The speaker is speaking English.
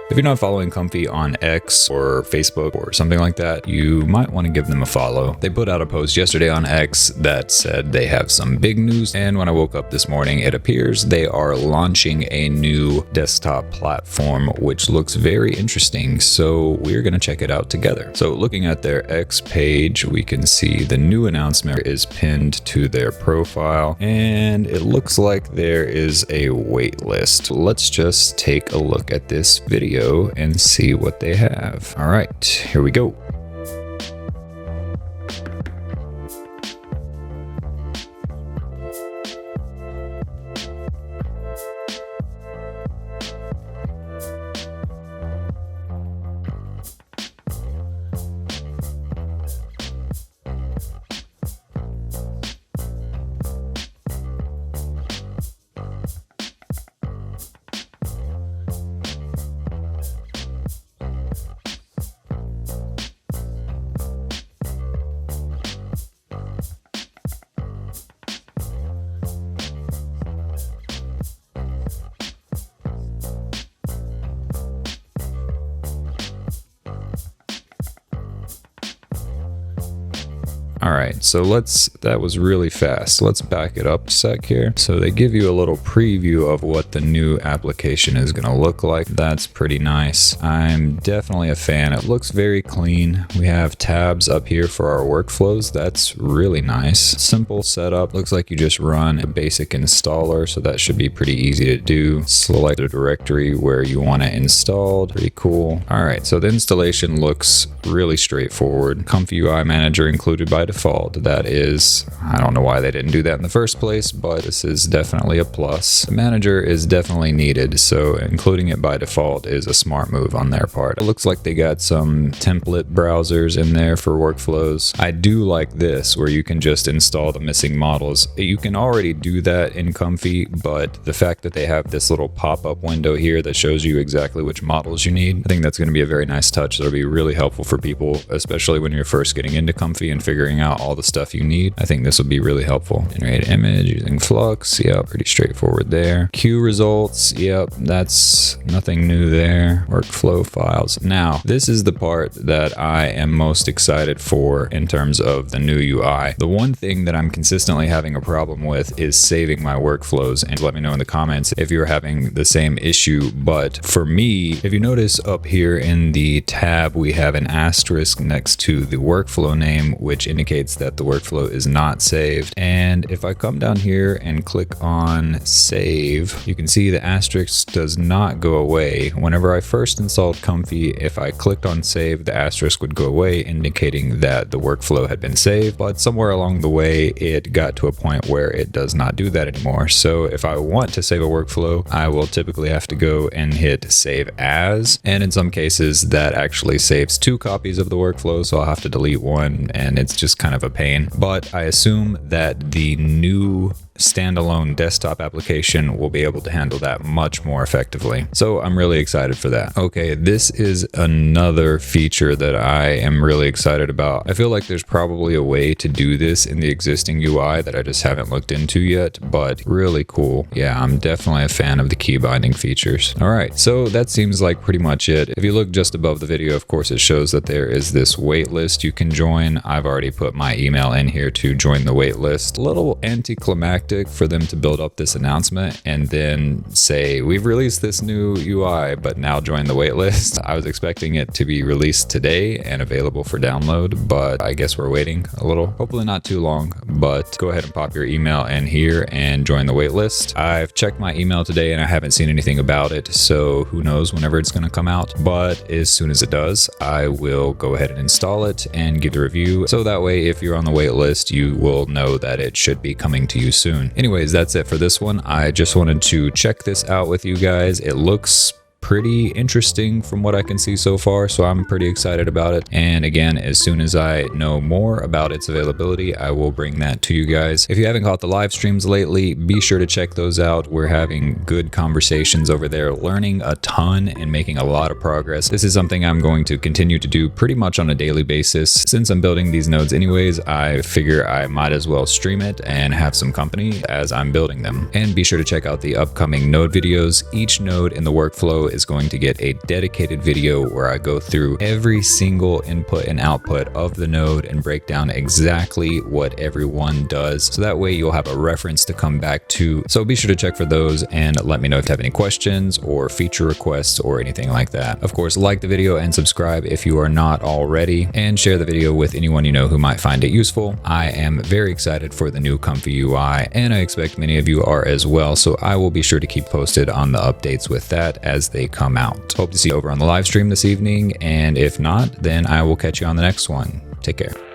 If you're not following Comfy on X or Facebook or something like that, you might want to give them a follow. They put out a post yesterday on X that said they have some big news, and when I woke up this morning, it appears they are launching a new desktop platform, which looks very interesting, so we're going to check it out together. So looking at their X page, we can see the new announcement is pinned to their profile, and it looks like there is a wait list. Let's just take a look at this video and see what they have. All right, here we go. All right, so that was really fast. Let's back it up a sec here. So they give you a little preview of what the new application is gonna look like. That's pretty nice. I'm definitely a fan. It looks very clean. We have tabs up here for our workflows. That's really nice. Simple setup. Looks like you just run a basic installer, so that should be pretty easy to do. Select a directory where you want it installed. Pretty cool. All right, so the installation looks really straightforward. Comfy UI Manager included by default. That is, I don't know why they didn't do that in the first place, but this is definitely a plus. The manager is definitely needed, so including it by default is a smart move on their part. It looks like they got some template browsers in there for workflows. I do like this, where you can just install the missing models. You can already do that in Comfy, but the fact that they have this little pop-up window here that shows you exactly which models you need, I think that's going to be a very nice touch. That'll be really helpful for people, especially when you're first getting into Comfy and figuring out all the stuff you need. I think this will be really helpful. Generate image using Flux. Yep, pretty straightforward there. Queue results. Yep, that's nothing new there. Workflow files. Now, this is the part that I am most excited for in terms of the new UI. The one thing that I'm consistently having a problem with is saving my workflows, and let me know in the comments if you're having the same issue. But for me, if you notice up here in the tab, we have an asterisk next to the workflow name, which indicates that the workflow is not saved. And if I come down here and click on save, you can see the asterisk does not go away. Whenever I first installed Comfy, if I clicked on save, the asterisk would go away, indicating that the workflow had been saved. But somewhere along the way, it got to a point where it does not do that anymore. So if I want to save a workflow, I will typically have to go and hit save as. And in some cases, that actually saves 2 copies of the workflow, so I'll have to delete one, and it's just kind of a pain. But I assume that the new standalone desktop application will be able to handle that much more effectively. So I'm really excited for that. Okay, this is another feature that I am really excited about. I feel like there's probably a way to do this in the existing UI that I just haven't looked into yet, but really cool. Yeah, I'm definitely a fan of the key binding features. All right, so that seems like pretty much it. If you look just above the video, of course, it shows that there is this wait list you can join. I've already put my email in here to join the wait list. A little anticlimactic for them to build up this announcement and then say, we've released this new UI, but now join the waitlist. I was expecting it to be released today and available for download, but I guess we're waiting a little. Hopefully not too long, but go ahead and pop your email in here and join the waitlist. I've checked my email today and I haven't seen anything about it, so who knows whenever it's going to come out, but as soon as it does, I will go ahead and install it and give the review. So that way, if you're on the waitlist, you will know that it should be coming to you soon. Anyways, that's it for this one. I just wanted to check this out with you guys. It looks pretty interesting from what I can see so far, so I'm pretty excited about it. And again, as soon as I know more about its availability, I will bring that to you guys. If you haven't caught the live streams lately, be sure to check those out. We're having good conversations over there, learning a ton and making a lot of progress. This is something I'm going to continue to do pretty much on a daily basis. Since I'm building these nodes anyways, I figure I might as well stream it and have some company as I'm building them. And be sure to check out the upcoming node videos. Each node in the workflow is is going to get a dedicated video where I go through every single input and output of the node and break down exactly what everyone does. So that way you'll have a reference to come back to. So be sure to check for those and let me know if you have any questions or feature requests or anything like that. Of course, like the video and subscribe if you are not already, and share the video with anyone you know who might find it useful. I am very excited for the new Comfy UI, and I expect many of you are as well, so I will be sure to keep posted on the updates with that as they come out. Hope to see you over on the live stream this evening, and if not, then I will catch you on the next one. Take care.